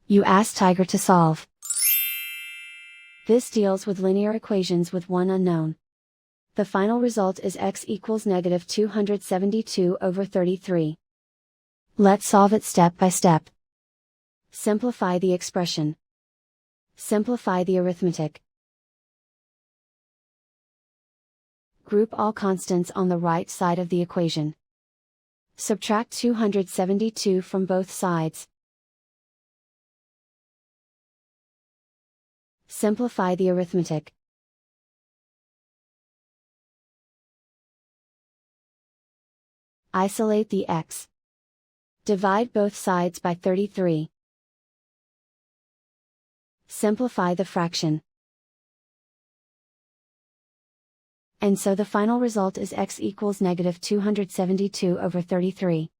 You ask Tiger to solve. This deals with linear equations with one unknown. The final result is x equals negative 272 over 33. Let's solve it step by step. Simplify the expression. Simplify the arithmetic. Group all constants on the right side of the equation. Subtract 272 from both sides. Simplify the arithmetic. Isolate the x. Divide both sides by 33. Simplify the fraction. And so the final result is x equals negative 272 over 33.